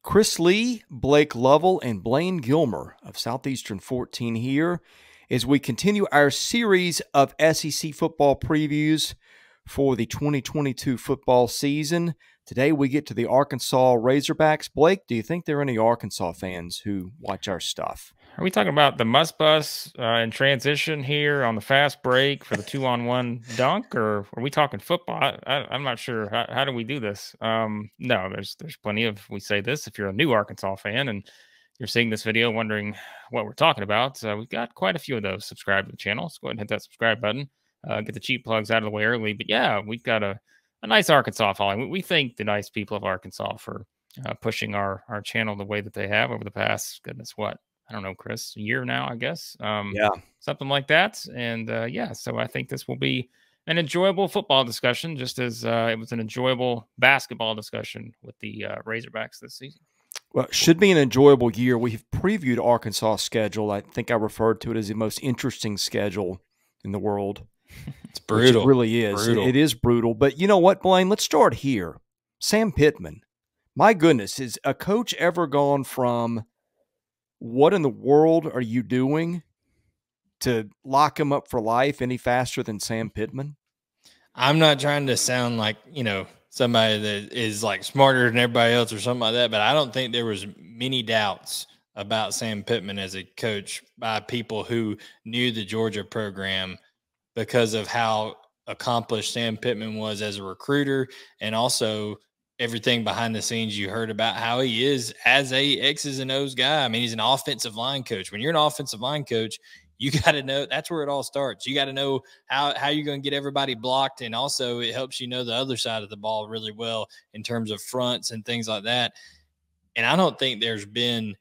Chris Lee, Blake Lovell, and Blayne Gilmer of Southeastern 14 here as we continue our series of SEC football previews for the 2022 football season. Today we get to the Arkansas Razorbacks. Blake, do you think there are any Arkansas fans who watch our stuff? Are we talking about the must bus in transition here on the fast break for the 2-on-1 dunk, or are we talking football? I'm not sure. How do we do this? No, there's plenty of, we say this, if you're a new Arkansas fan and you're seeing this video wondering what we're talking about, we've got quite a few of those. Subscribe to the channel. So go ahead and hit that subscribe button. Get the cheap plugs out of the way early. But yeah, we've got a nice Arkansas following. We thank the nice people of Arkansas for pushing our channel the way that they have over the past, goodness, what? I don't know, Chris, a year now, I guess. Yeah. Something like that. And yeah, so I think this will be an enjoyable football discussion, just as it was an enjoyable basketball discussion with the Razorbacks this season. Well, it should be an enjoyable year. We've previewed Arkansas' schedule. I think I referred to it as the most interesting schedule in the world. It's brutal. It really is. It is brutal. But you know what, Blayne? Let's start here. Sam Pittman. My goodness, has a coach ever gone from what in the world are you doing to lock him up for life any faster than Sam Pittman? I'm not trying to sound like, somebody that is like smarter than everybody else or something like that, but I don't think there was many doubts about Sam Pittman as a coach by people who knew the Georgia program because of how accomplished Sam Pittman was as a recruiter, and also everything behind the scenes you heard about how he is as a X's and O's guy. I mean, he's an offensive line coach. When you're an offensive line coach, you got to know, that's where it all starts. You got to know how you're going to get everybody blocked. And also it helps you know the other side of the ball really well in terms of fronts and things like that. And I don't think there's been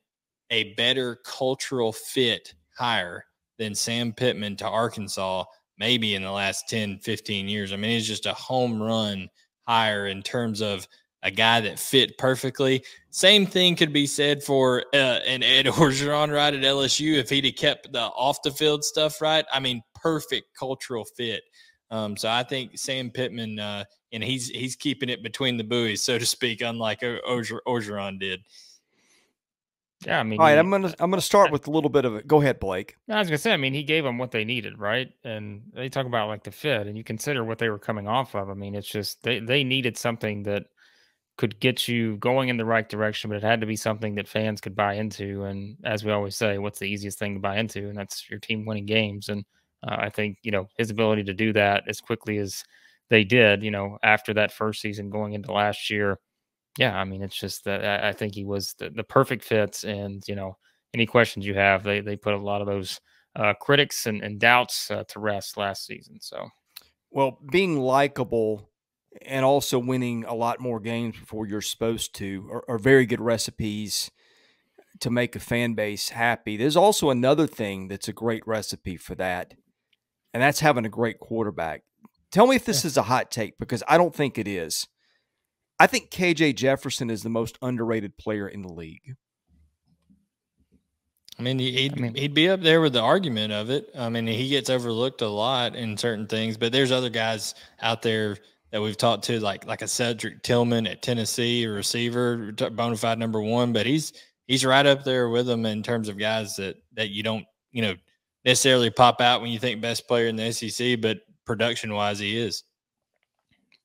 a better cultural fit hire than Sam Pittman to Arkansas, maybe in the last 10, 15 years. I mean, it's just a home run hire in terms of a guy that fit perfectly. Same thing could be said for an Ed Orgeron right at LSU if he'd have kept the off the field stuff right. I mean, perfect cultural fit. So I think Sam Pittman, and he's keeping it between the buoys, so to speak, unlike Orgeron did. Yeah, I mean, all right, I'm gonna start with a little bit of it. Go ahead, Blake. I was gonna say, I mean, he gave them what they needed, right? And they talk about like the fit, and you consider what they were coming off of. I mean, it's just they needed something that could get you going in the right direction, but it had to be something that fans could buy into. And as we always say, what's the easiest thing to buy into? And that's your team winning games. And I think, his ability to do that as quickly as they did, after that first season going into last year. Yeah, I mean, it's just that I think he was the perfect fit. And, any questions you have, they put a lot of those critics and doubts to rest last season. So, well, being likable and also winning a lot more games before you're supposed to are very good recipes to make a fan base happy. There's also another thing that's a great recipe for that, and that's having a great quarterback. Tell me if this is a hot take, because I don't think it is. I think KJ Jefferson is the most underrated player in the league. I mean, he'd be up there with the argument of it. I mean, he gets overlooked a lot in certain things, but there's other guys out there that we've talked to, like a Cedric Tillman at Tennessee, a receiver, bona fide number one, but he's right up there with them in terms of guys that you don't, necessarily pop out when you think best player in the SEC, but production-wise he is.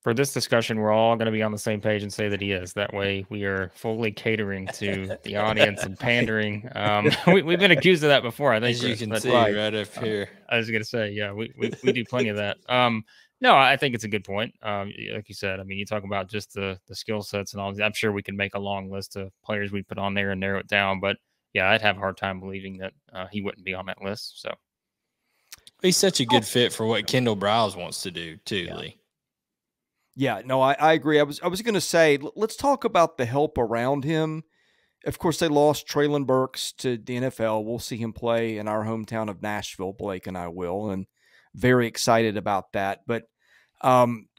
For this discussion, we're all going to be on the same page and say that he is. That way we are fully catering to the audience and pandering. We've been accused of that before, I think. As you can see right up here. I was going to say, yeah, we do plenty of that. No, I think it's a good point. Like you said, I mean, you talk about just the skill sets and all. I'm sure we can make a long list of players we put on there and narrow it down. But, yeah, I'd have a hard time believing that he wouldn't be on that list. So he's such a good fit for what Kendall Briles wants to do, too, yeah. Lee. Yeah, no, I agree. I was going to say, let's talk about the help around him. Of course, they lost Treylon Burks to the NFL. We'll see him play in our hometown of Nashville, Blake and I will, and very excited about that. But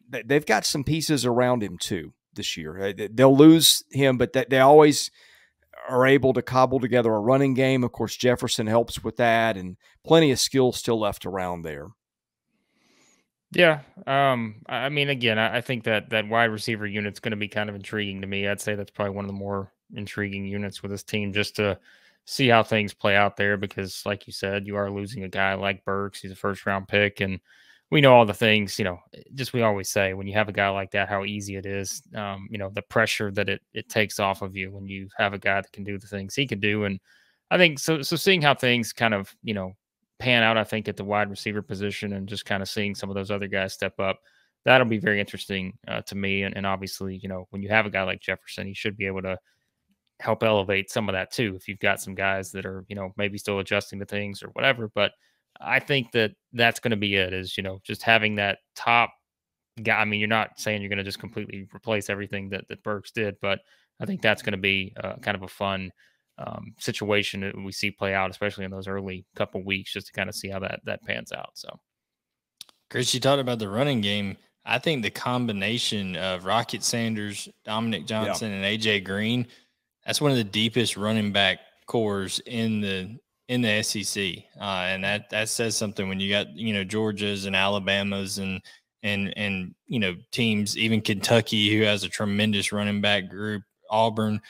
they've got some pieces around him, too, this year. They'll lose him, but they always are able to cobble together a running game. Of course, Jefferson helps with that, and plenty of skill still left around there. Yeah. I mean, again, I think that wide receiver unit's going to be kind of intriguing to me. I'd say that's probably one of the more intriguing units with this team just to see how things play out there. Because, like you said, you are losing a guy like Burks. He's a first-round pick, and we know all the things, just we always say when you have a guy like that, how easy it is, the pressure that it takes off of you when you have a guy that can do the things he can do. And I think so seeing how things kind of, pan out, I think, at the wide receiver position and just kind of seeing some of those other guys step up, that'll be very interesting to me. And obviously, when you have a guy like Jefferson, he should be able to help elevate some of that too. If you've got some guys that are, maybe still adjusting to things or whatever, but I think that's going to be it is, just having that top guy. I mean, you're not saying you're going to just completely replace everything that Burks did, but I think that's going to be kind of a fun situation that we see play out, especially in those early couple weeks, just to kind of see how that pans out. So, Chris, you talked about the running game. I think the combination of Rocket Sanders, Dominic Johnson, and AJ Green, that's one of the deepest running back cores in the SEC, and that says something when you got Georgia's and Alabama's and teams, even Kentucky, who has a tremendous running back group, Auburn.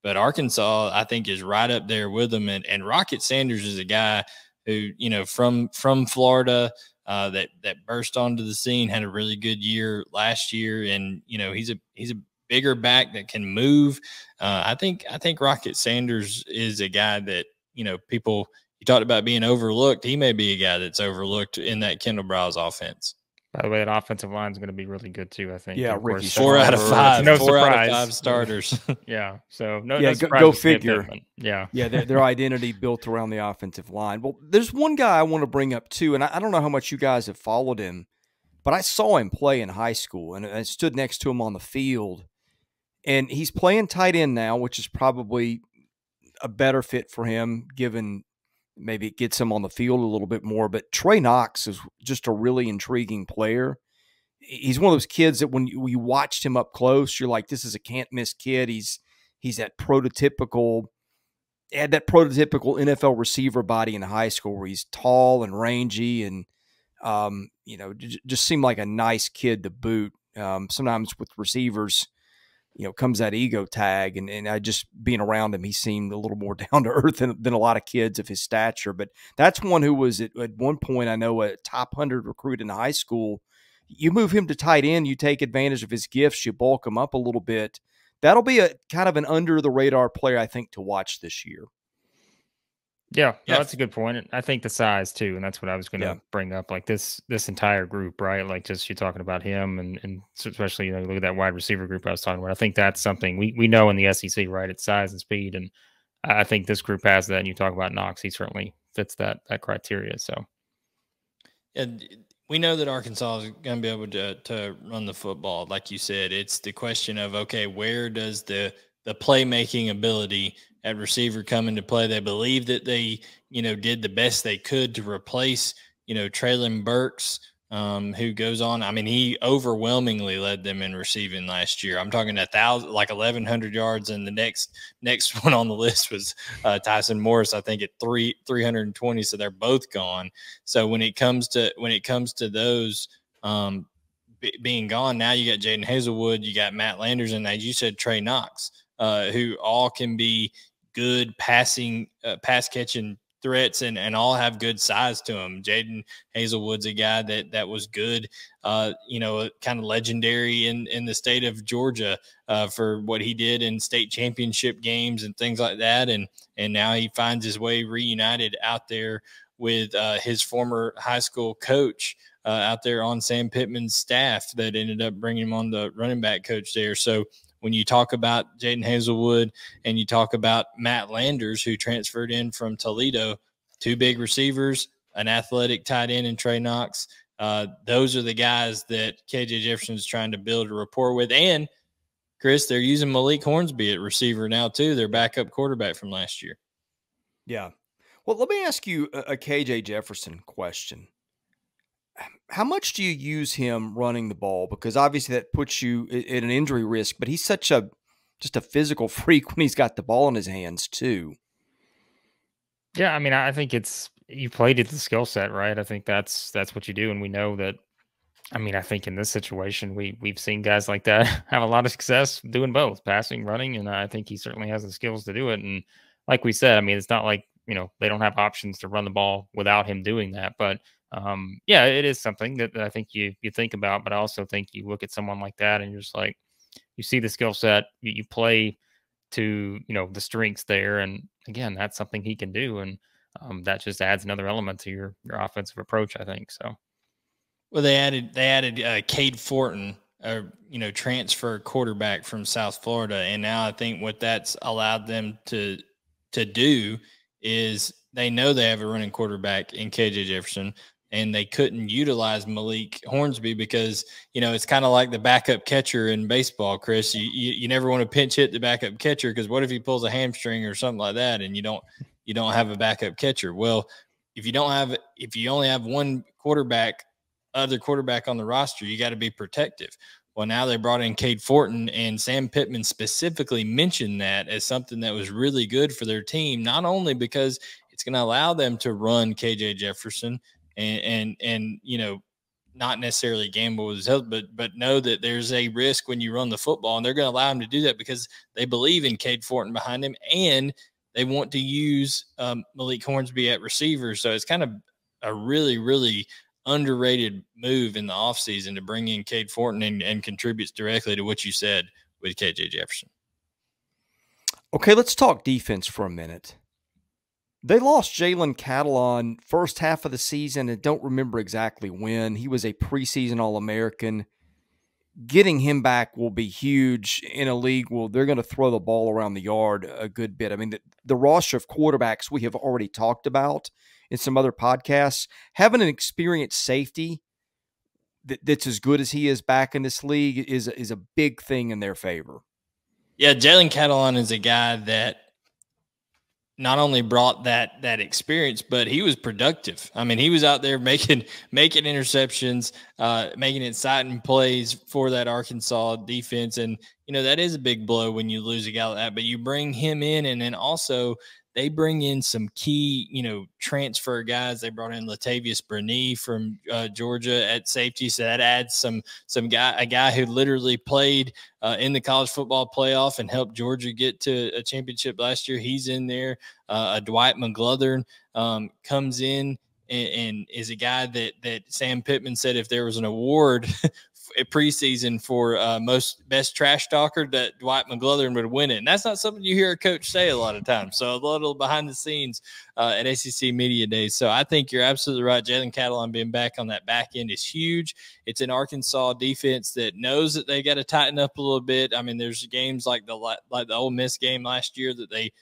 But Arkansas, I think, is right up there with them. And Rocket Sanders is a guy who, from Florida, that burst onto the scene, had a really good year last year. And, he's a bigger back that can move. I think Rocket Sanders is a guy that, people, you talked about being overlooked. He may be a guy that's overlooked in that Kendall Briles offense. By the way, that offensive line is going to be really good too, I think. Yeah, of course, 4 out of 5. No 4 surprise. out of 5 starters. Yeah. So go figure. Yeah. Yeah, their identity built around the offensive line. Well, there's one guy I want to bring up too, and I don't know how much you guys have followed him, but I saw him play in high school, and I stood next to him on the field, and he's playing tight end now, which is probably a better fit for him, given maybe it gets him on the field a little bit more. But Trey Knox is just a really intriguing player. He's one of those kids that when you watched him up close, you're like, this is a can't miss kid. He's that prototypical NFL receiver body in high school where he's tall and rangy and, just seemed like a nice kid to boot. Sometimes with receivers, comes that ego tag, and I just being around him, he seemed a little more down to earth than a lot of kids of his stature. But that's one who was at one point, I know, a top 100 recruit in high school. You move him to tight end, you take advantage of his gifts, you bulk him up a little bit. That'll be a kind of an under the radar player, I think, to watch this year. Yeah, no, that's a good point. I think the size too, and that's what I was going to bring up. Like this entire group, right? Like just you're talking about him, and especially look at that wide receiver group I was talking about. I think that's something we know in the SEC, right? It's size and speed, and I think this group has that. And you talk about Knox, he certainly fits that criteria. So, yeah, we know that Arkansas is going to be able to run the football, like you said. It's the question of, okay, where does the playmaking ability at receiver come into play? They believe that they, did the best they could to replace, Treylon Burks, who goes on. I mean, he overwhelmingly led them in receiving last year. I'm talking 1,100 yards, and the next one on the list was Tyson Morris, I think at 320. So they're both gone. So when it comes to those being gone, now you got Jaden Hazelwood, you got Matt Landers, and as you said, Trey Knox, who all can be good pass catching threats and all have good size to them. Jaden Hazelwood's a guy that was good, kind of legendary in the state of Georgia for what he did in state championship games and things like that. And now he finds his way reunited out there with his former high school coach out there on Sam Pittman's staff that ended up bringing him on the running back coach there. So when you talk about Jaden Hazelwood and you talk about Matt Landers, who transferred in from Toledo, 2 big receivers, an athletic tight end in Trey Knox, those are the guys that KJ Jefferson is trying to build a rapport with. And, Chris, they're using Malik Hornsby at receiver now too, their backup quarterback from last year. Yeah. Well, let me ask you a KJ Jefferson question. How much do you use him running the ball? Because obviously that puts you at an injury risk, but he's just a physical freak when he's got the ball in his hands too. Yeah, I mean, I think you played at the skill set, right? I think that's what you do, and we know that I mean, I think in this situation, we've seen guys like that have a lot of success doing both, passing, running, and I think he certainly has the skills to do it. And like we said, I mean, it's not like they don't have options to run the ball without him doing that. But yeah, it is something that I think you think about. But I also think you look at someone like that, and you're just like, you see the skill set, you play to the strengths there, and again, that's something he can do, and that just adds another element to your offensive approach, I think. So. Well, they added Cade Fortin, transfer quarterback from South Florida, and now I think what that's allowed them to do is they know they have a running quarterback in KJ Jefferson, and they couldn't utilize Malik Hornsby because it's kind of like the backup catcher in baseball, Chris. You never want to pinch hit the backup catcher because what if he pulls a hamstring or something like that, and you don't have a backup catcher? Well, if you only have one other quarterback on the roster, you got to be protective. Well, now they brought in Cade Fortin, and Sam Pittman specifically mentioned that as something that was really good for their team, not only because it's going to allow them to run KJ Jefferson and not necessarily gamble with his health, but know that there's a risk when you run the football, and they're going to allow him to do that because they believe in Cade Fortin behind him, and they want to use Malik Hornsby at receiver. So it's kind of a really, really underrated move in the offseason to bring in Cade Fortin and contributes directly to what you said with KJ Jefferson. Okay, let's talk defense for a minute. They lost Jaylen Catalan first half of the season. I don't remember exactly when. He was a preseason All-American. Getting him back will be huge in a league where they're going to throw the ball around the yard a good bit. I mean, the roster of quarterbacks we have already talked about in some other podcasts, having an experienced safety that's as good as he is back in this league is a big thing in their favor. Yeah, Jaylen Catalan is a guy that not only brought that experience, but he was productive. I mean, he was out there making interceptions, making exciting plays for that Arkansas defense. And, that is a big blow when you lose a guy like that. But you bring him in, and then also they bring in some key, transfer guys. They brought in Latavius Burney from Georgia at safety. So that adds a guy who literally played in the college football playoff and helped Georgia get to a championship last year. He's in there. Dwight McGlothern comes in and is a guy that Sam Pittman said if there was an award preseason for best trash talker, that Dwight McGlothern would win it. And that's not something you hear a coach say a lot of times. So a little behind the scenes at ACC Media Days. So I think you're absolutely right. Jaylen Catalan being back on that back end is huge. It's an Arkansas defense that knows that they got to tighten up a little bit. I mean, there's games like the Ole Miss game last year that they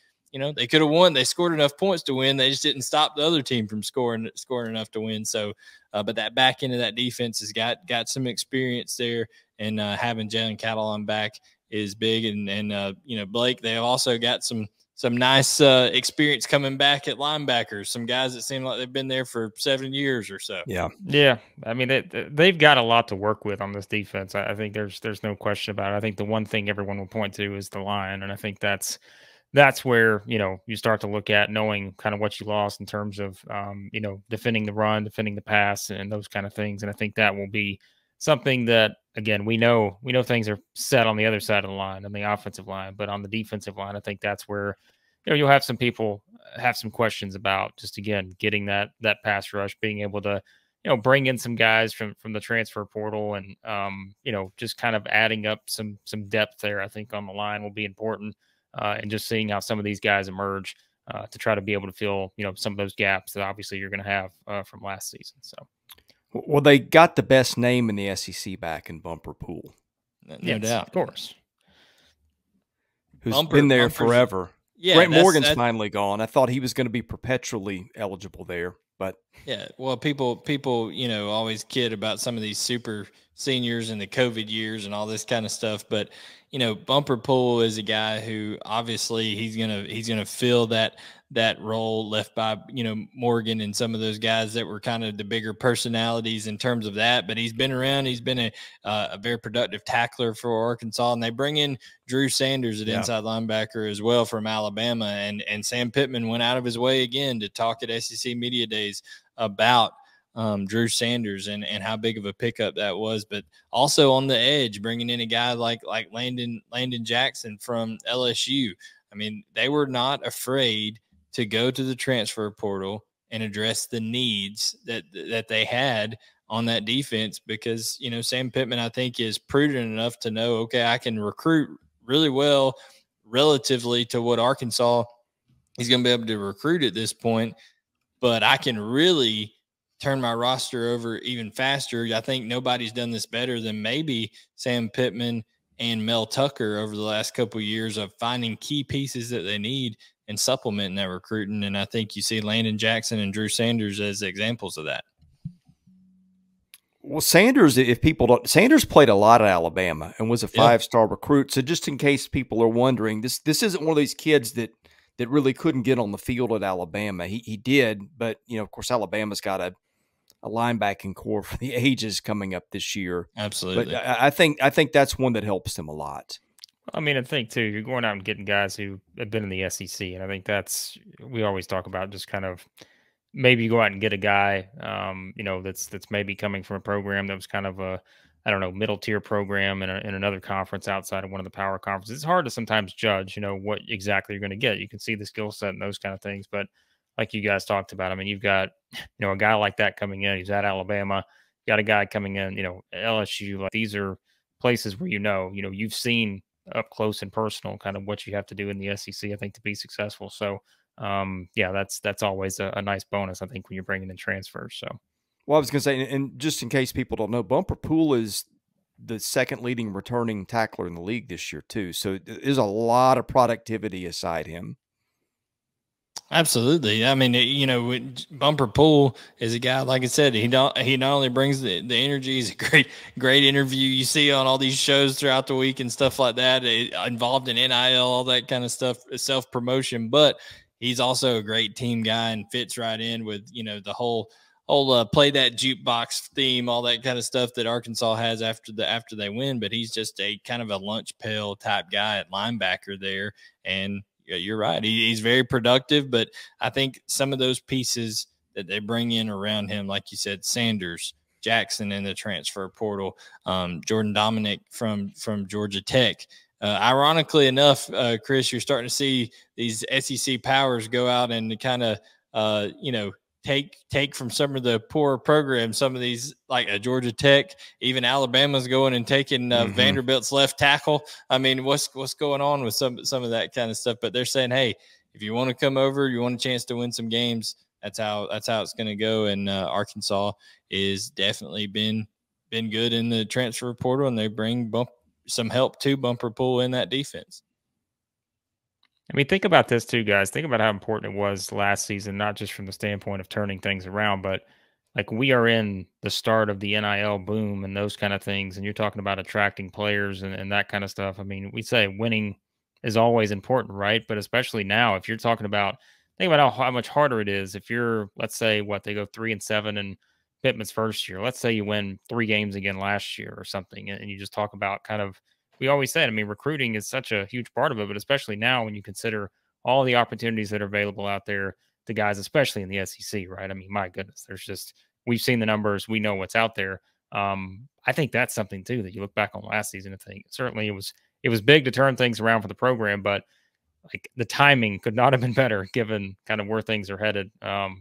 could have won. They scored enough points to win. They just didn't stop the other team from scoring enough to win. So, but that back end of that defense has got some experience there, and having Jaylen Catalan back is big. And Blake, they have also got some nice experience coming back at linebackers. Some guys that seem like they've been there for 7 years or so. Yeah. I mean, they've got a lot to work with on this defense. I think there's no question about it. I think the one thing everyone will point to is the line, and I think that's where, you start to look at knowing kind of what you lost in terms of, defending the run, defending the pass, and those kind of things. And I think that will be something that, again, we know things are set on the other side of the line, on the offensive line, but on the defensive line, I think that's where, you'll have some people have some questions about just, again, getting that pass rush, being able to, bring in some guys from the transfer portal and, just kind of adding up some depth there. I think on the line will be important. And just seeing how some of these guys emerge to try to be able to fill, some of those gaps that obviously you're going to have from last season. So, well, they got the best name in the SEC back in Bumper Pool. No doubt. Of course. Who's been there forever. Yeah, Grant Morgan's finally gone. I thought he was going to be perpetually eligible there, but yeah. Well, people, always kid about some of these super seniors in the COVID years and all this kind of stuff. But, Bumper Pool is a guy who obviously he's gonna fill that role left by, Morgan and some of those guys that were kind of the bigger personalities in terms of that. But he's been around. He's been a very productive tackler for Arkansas. And they bring in Drew Sanders at inside linebacker as well from Alabama. And Sam Pittman went out of his way again to talk at SEC Media Days about Drew Sanders and how big of a pickup that was, but also on the edge, bringing in a guy like Landon Jackson from LSU. I mean, they were not afraid to go to the transfer portal and address the needs that they had on that defense because, you know, Sam Pittman, I think, is prudent enough to know, okay, I can recruit really well relatively to what Arkansas is going to be able to recruit at this point, but I can really turn my roster over even faster. I think nobody's done this better than maybe Sam Pittman and Mel Tucker over the last couple of years of finding key pieces that they need and supplementing that recruiting. And I think you see Landon Jackson and Drew Sanders as examples of that. Well, Sanders, if people don't, Sanders played a lot at Alabama and was a 5-star recruit. So just in case people are wondering, this isn't one of these kids that really couldn't get on the field at Alabama. He did, but, you know, of course, Alabama's got a linebacking core for the ages coming up this year. Absolutely. But I think that's one that helps them a lot. I mean, I think too, you're going out and getting guys who have been in the SEC, and I think we always talk about just kind of maybe you go out and get a guy, you know, that's maybe coming from a program that was kind of a, I don't know, middle tier program in another conference outside of one of the power conferences. It's hard to sometimes judge, you know, what exactly you're going to get. You can see the skill set and those kind of things, but like you guys talked about, I mean, you've got, you know, a guy like that coming in, he's at Alabama, you got a guy coming in, you know, LSU, like these are places where, you know, you've seen up close and personal kind of what you have to do in the SEC, I think, to be successful. So, yeah, that's always a nice bonus, I think, when you're bringing in transfers. So, well, I was going to say, and just in case people don't know, Bumper Pool is the second leading returning tackler in the league this year too. So there's a lot of productivity aside him. Absolutely. I mean, you know, Bumper Pool is a guy, like I said, he not only brings the energy, he's a great interview you see on all these shows throughout the week and stuff like that, involved in NIL, all that kind of stuff, self-promotion, but he's also a great team guy and fits right in with, you know, the whole play that jukebox theme, all that kind of stuff that Arkansas has after they win. But he's just a kind of a lunch pail type guy at linebacker there. And you're right, he's very productive. But I think some of those pieces that they bring in around him, like you said, Sanders, Jackson in the transfer portal, Jordan Dominic from Georgia Tech. Ironically enough, Chris, you're starting to see these SEC powers go out and kind of, you know, take from some of the poorer programs, some of these like a Georgia Tech, even Alabama's going and taking Vanderbilt's left tackle. I mean, what's going on with some of that kind of stuff? But they're saying, hey, if you want to come over, you want a chance to win some games, that's how it's going to go. And Arkansas is definitely been good in the transfer portal, and they bring some help to Bumper Pool in that defense. I mean, think about this too, guys. Think about how important it was last season, not just from the standpoint of turning things around, but like we are in the start of the NIL boom and those kind of things. And you're talking about attracting players and that kind of stuff. I mean, we say winning is always important, right? But especially now, if you're talking about, think about how much harder it is. If you're, let's say, they go 3-7 in Pittman's first year. Let's say you win 3 games again last year or something. And you just talk about kind of, we always said, I mean, recruiting is such a huge part of it, but especially now when you consider all the opportunities that are available out there to guys, especially in the SEC, right? I mean, my goodness, we've seen the numbers, we know what's out there. I think that's something too that you look back on last season and think certainly it was big to turn things around for the program, but like the timing could not have been better given kind of where things are headed,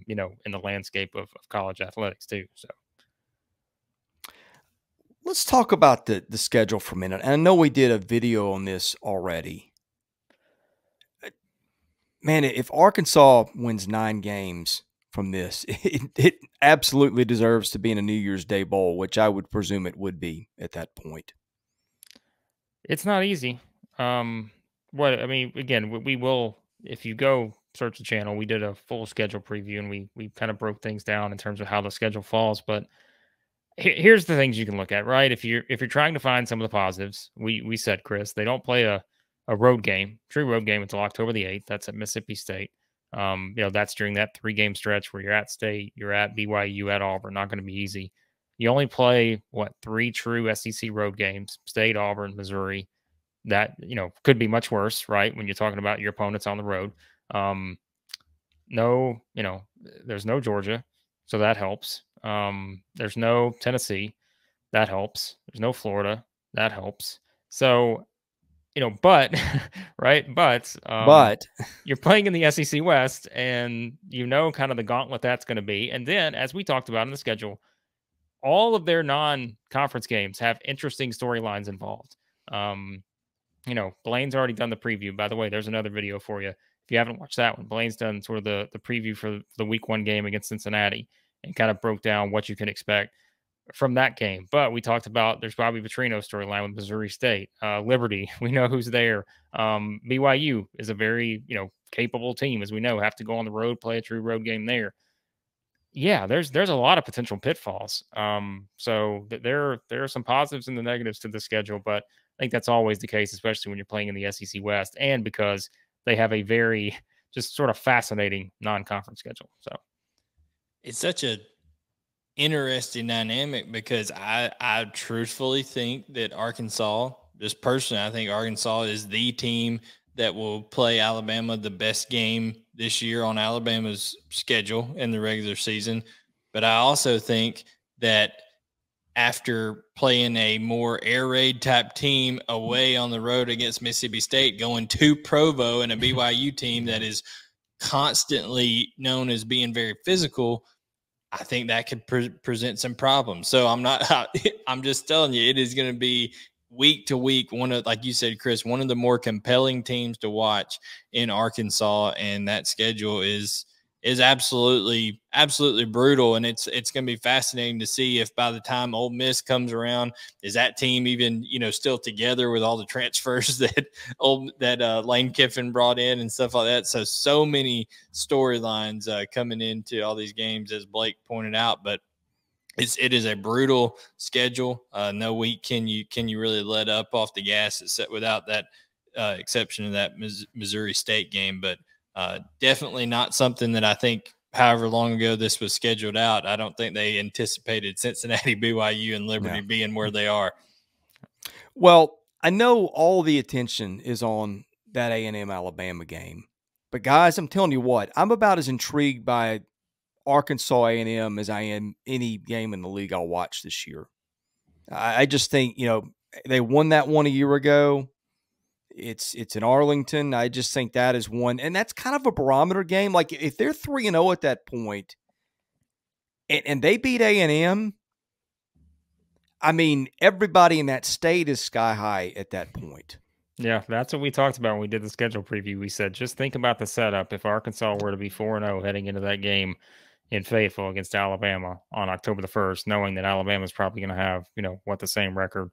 you know, in the landscape of college athletics too. So. Let's talk about the schedule for a minute. And I know we did a video on this already. Man, if Arkansas wins 9 games from this, it absolutely deserves to be in a New Year's Day bowl, which I would presume it would be at that point. It's not easy. I mean, again, we will, if you go search the channel, we did a full schedule preview and we kind of broke things down in terms of how the schedule falls, but here's the things you can look at, right? If you're trying to find some of the positives, we said, Chris, they don't play a road game, true road game until October the 8th. That's at Mississippi State. You know, that's during that 3-game stretch where you're at State, you're at BYU, at Auburn. Not going to be easy. You only play 3 true SEC road games: State, Auburn, Missouri. That, you know, could be much worse, right? When you're talking about your opponents on the road. No, you know, there's no Georgia, so that helps. There's no Tennessee. That helps. There's no Florida. That helps. So, but right, But you're playing in the SEC West, and kind of the gauntlet that's going to be. And then, as we talked about in the schedule, all of their non-conference games have interesting storylines involved. Blayne's already done the preview. By the way, there's another video for you. If you haven't watched that one, Blayne's done sort of the preview for the week 1 game against Cincinnati and kind of broke down what you can expect from that game. But we talked about there's Bobby Petrino's storyline with Missouri State. Liberty, we know who's there. BYU is a very, capable team, as we know, have to go on the road, play a true road game there. Yeah, there's a lot of potential pitfalls. So there are some positives and the negatives to the schedule, but I think that's always the case, especially when you're playing in the SEC West, and because they have a very just sort of fascinating non-conference schedule. So it's such a interesting dynamic because I truthfully think that Arkansas, just personally, I think Arkansas is the team that will play Alabama the best game this year on Alabama's schedule in the regular season. But I also think that after playing a more air raid type team away on the road against Mississippi State, going to Provo and a BYU team that is constantly known as being very physical, I think that could present some problems. So I'm just telling you, it is going to be week to week, like you said, Chris, one of the more compelling teams to watch in Arkansas, and that schedule is absolutely brutal. And it's going to be fascinating to see if by the time Ole Miss comes around, is that team even still together with all the transfers that Lane Kiffin brought in and stuff like that. So many storylines coming into all these games, as Blake pointed out, but it is a brutal schedule. No week can you really let up off the gas, except without that exception of that Missouri State game. But definitely not something that I think, however long ago this was scheduled out, I don't think they anticipated Cincinnati, BYU, and Liberty being where they are. Well, I know all the attention is on that A&M Alabama game, but guys, I'm telling you what, I'm about as intrigued by Arkansas A&M as I am any game in the league I'll watch this year. I just think, they won that one a year ago. It's in Arlington. I just think that is one, and that's kind of a barometer game. Like if they're 3-0 at that point, and they beat A&M, I mean, everybody in that state is sky high at that point. Yeah, that's what we talked about when we did the schedule preview. We said, just think about the setup. If Arkansas were to be 4-0 heading into that game in Fayetteville against Alabama on October the 1st, knowing that Alabama is probably going to have, the same record.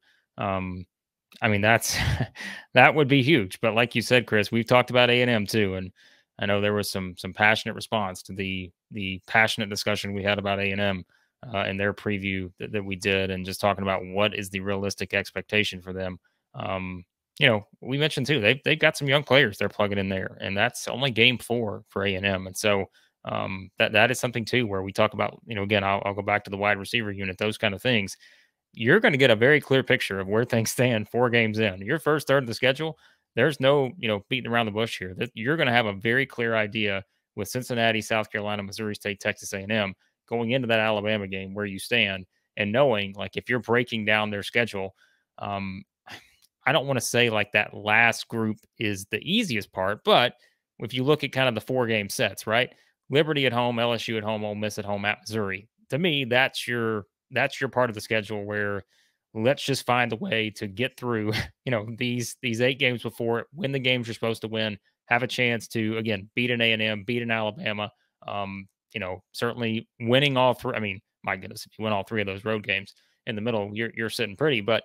I mean, that would be huge. But like you said, Chris, we've talked about A&M too, and I know there was some passionate response to the passionate discussion we had about A&M in their preview that we did, and just talking about what is the realistic expectation for them. We mentioned too, they've got some young players they're plugging in there, and that's only game 4 for A&M, and so that is something too where we talk about, again, I'll go back to the wide receiver unit, those kind of things. You're going to get a very clear picture of where things stand 4 games in. Your first third of the schedule, there's no, beating around the bush here. You're going to have a very clear idea with Cincinnati, South Carolina, Missouri State, Texas A&M going into that Alabama game where you stand, and knowing, like, if you're breaking down their schedule, I don't want to say like that last group is the easiest part, but if you look at kind of the 4-game sets, right? Liberty at home, LSU at home, Ole Miss at home, at Missouri. To me, that's your part of the schedule where let's just find a way to get through, these 8 games before, win the games you're supposed to win, have a chance to, again, beat an A&M, beat an Alabama. Certainly winning all 3. I mean, my goodness, if you win all 3 of those road games in the middle, you're sitting pretty, but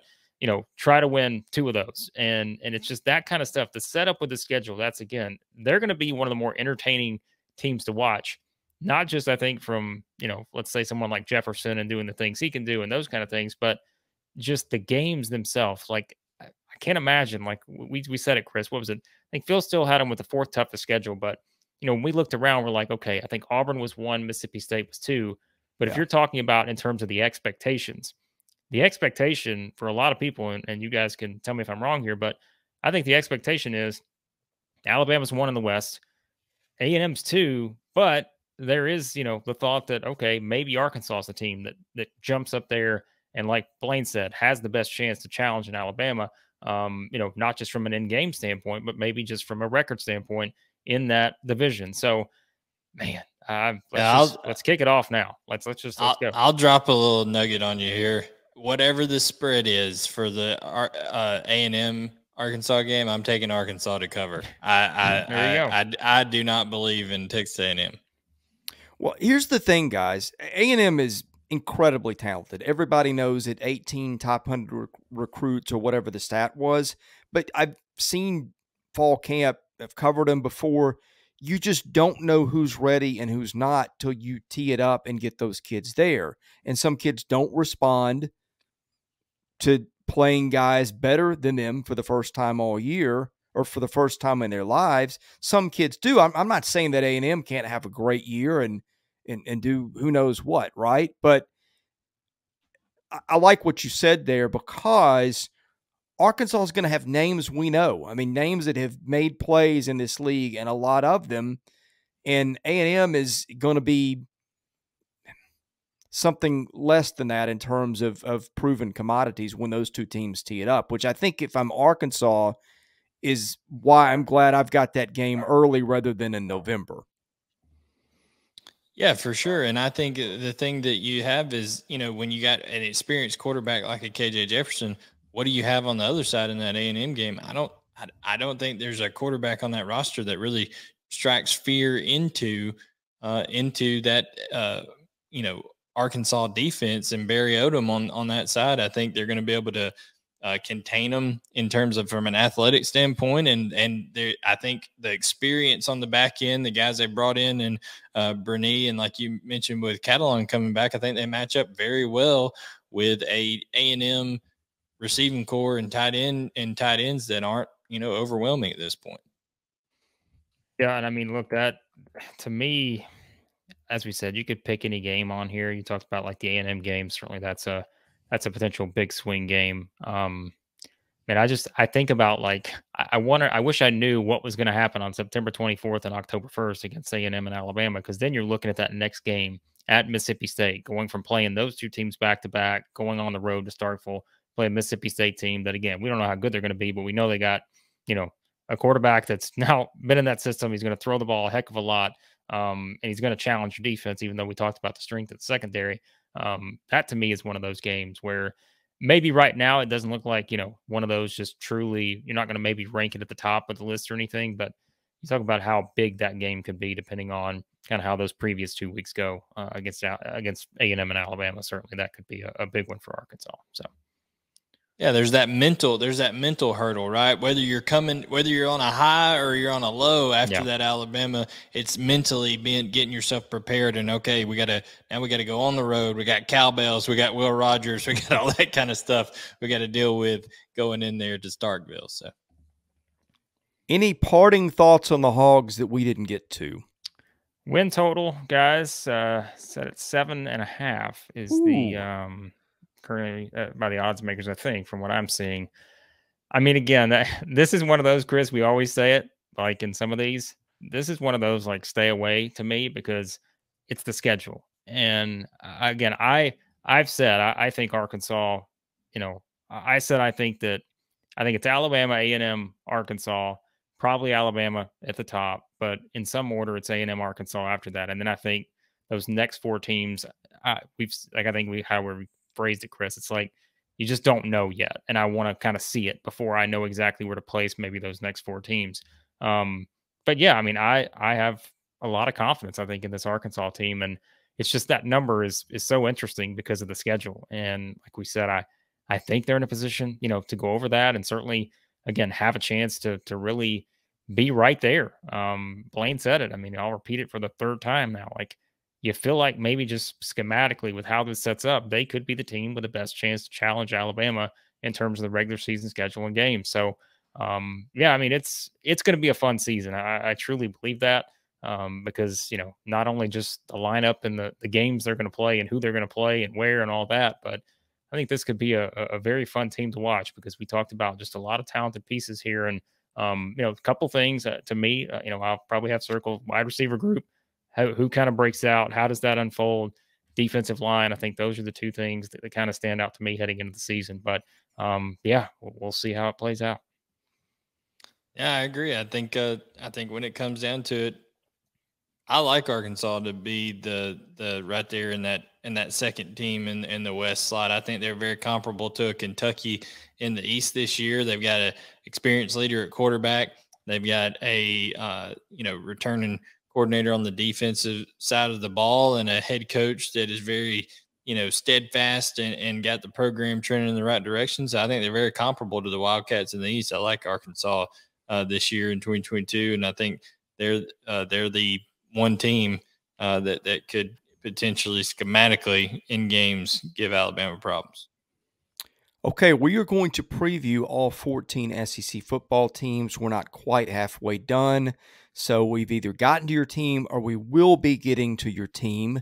try to win 2 of those. And it's just that kind of stuff. The setup with the schedule, that's, again, they're going to be one of the more entertaining teams to watch. Not just, I think, from, let's say someone like Jefferson and doing the things he can do and those kind of things, but just the games themselves. Like, I can't imagine, like we said it, Chris, what was it? I think Phil still had them with the 4th toughest schedule, but, when we looked around, we're like, okay, I think Auburn was 1, Mississippi State was 2. But if you're talking about in terms of the expectations, the expectation for a lot of people, and you guys can tell me if I'm wrong here, but I think the expectation is Alabama's 1 in the West, A&M's 2, but there is, the thought that, okay, maybe Arkansas is the team that jumps up there and, like Blayne said, has the best chance to challenge in Alabama, not just from an in-game standpoint, but maybe just from a record standpoint in that division. So, man, let's kick it off now. Let's go. I'll drop a little nugget on you here. Whatever the spread is for the A&M Arkansas game, I'm taking Arkansas to cover. I do not believe in Texas A&M. Well, here's the thing, guys. A&M is incredibly talented. Everybody knows it, 18 top 100 recruits or whatever the stat was. But I've seen fall camp. I've covered them before. You just don't know who's ready and who's not till you tee it up and get those kids there. And some kids don't respond to playing guys better than them for the first time all year or for the first time in their lives. Some kids do. I'm not saying that A&M can't have a great year and do who knows what, right? But I like what you said there because Arkansas is going to have names we know. I mean, names that have made plays in this league and a lot of them. And A&M is going to be something less than that in terms of proven commodities when those two teams tee it up, which I think if I'm Arkansas is why I'm glad I've got that game early rather than in November. Yeah, for sure. And I think the thing that you have is, when you got an experienced quarterback like a KJ Jefferson, what do you have on the other side in that A&M game? I don't think there's a quarterback on that roster that really strikes fear into that, Arkansas defense and Barry Odom on that side. I think they're going to be able to contain them in terms of from an athletic standpoint. And I think the experience on the back end, the guys they brought in and Bernee, and like you mentioned with Catalan coming back, I think they match up very well with A&M receiving core and tight ends that aren't, overwhelming at this point. Yeah. And I mean, look, that to me, as we said, you could pick any game on here. You talked about like the A&M game. Certainly that's a potential big swing game. I think about like, I wish I knew what was going to happen on September 24th and October 1st against A&M and Alabama. Cause then you're looking at that next game at Mississippi State, going from playing those two teams back to back, going on the road to Starkville, play a Mississippi State team that, again, we don't know how good they're going to be, but we know they got, a quarterback that's now been in that system. He's going to throw the ball a heck of a lot. And he's going to challenge your defense, even though we talked about the strength of the secondary. That to me is one of those games where maybe right now it doesn't look like, one of those just truly, you're not going to maybe rank it at the top of the list or anything, but you talk about how big that game could be depending on kind of how those previous 2 weeks go against A&M and Alabama. Certainly that could be a big one for Arkansas. So. Yeah, there's that mental hurdle, right? Whether you're on a high or you're on a low after that Alabama, it's mentally getting yourself prepared. And okay, we got to go on the road. We got cowbells, we got Will Rogers, we got all that kind of stuff we got to deal with going in there to Starkville. So, any parting thoughts on the Hogs that we didn't get to? Win total, guys, set at 7.5 is the currently by the odds makers, I think, from what I'm seeing. I mean, again, this is one of those, Chris, we always say it, like in some of these, this is one of those, like, stay away to me because it's the schedule. And again, I've said, I think Arkansas, I think it's Alabama, A&M, Arkansas, probably Alabama at the top, but in some order, it's A&M, Arkansas after that. And then I think those next four teams, how we phrased it, Chris, it's like you just don't know yet, and I want to kind of see it before I know exactly where to place maybe those next four teams. But yeah, I mean, I have a lot of confidence, I think, in this Arkansas team, and it's just that number is so interesting because of the schedule. And like we said, I think they're in a position, to go over that and certainly again have a chance to really be right there. Blayne said it. I mean, I'll repeat it for the third time now. Like, you feel like maybe just schematically with how this sets up, they could be the team with the best chance to challenge Alabama in terms of the regular season schedule and games. So, yeah, I mean, it's going to be a fun season. I truly believe that because, not only just the lineup and the games they're going to play and who they're going to play and where and all that, but I think this could be a very fun team to watch because we talked about just a lot of talented pieces here. And, a couple things to me, I'll probably have circled wide receiver group who kind of breaks out? How does that unfold? Defensive line, I think those are the two things that kind of stand out to me heading into the season. But yeah, we'll see how it plays out. Yeah, I agree. I think when it comes down to it, I like Arkansas to be the right there in that second team in the West slot. I think they're very comparable to a Kentucky in the East this year. They've got an experienced leader at quarterback. They've got a returning coordinator on the defensive side of the ball, and a head coach that is very steadfast and got the program trending in the right direction. So I think they're very comparable to the Wildcats in the East. I like Arkansas this year in 2022, and I think they're the one team that could potentially schematically in games give Alabama problems. Okay, we are going to preview all 14 SEC football teams. We're not quite halfway done, so we've either gotten to your team or we will be getting to your team.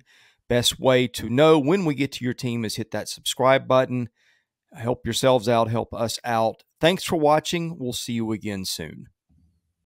Best way to know when we get to your team is hit that subscribe button. Help yourselves out, help us out. Thanks for watching. We'll see you again soon.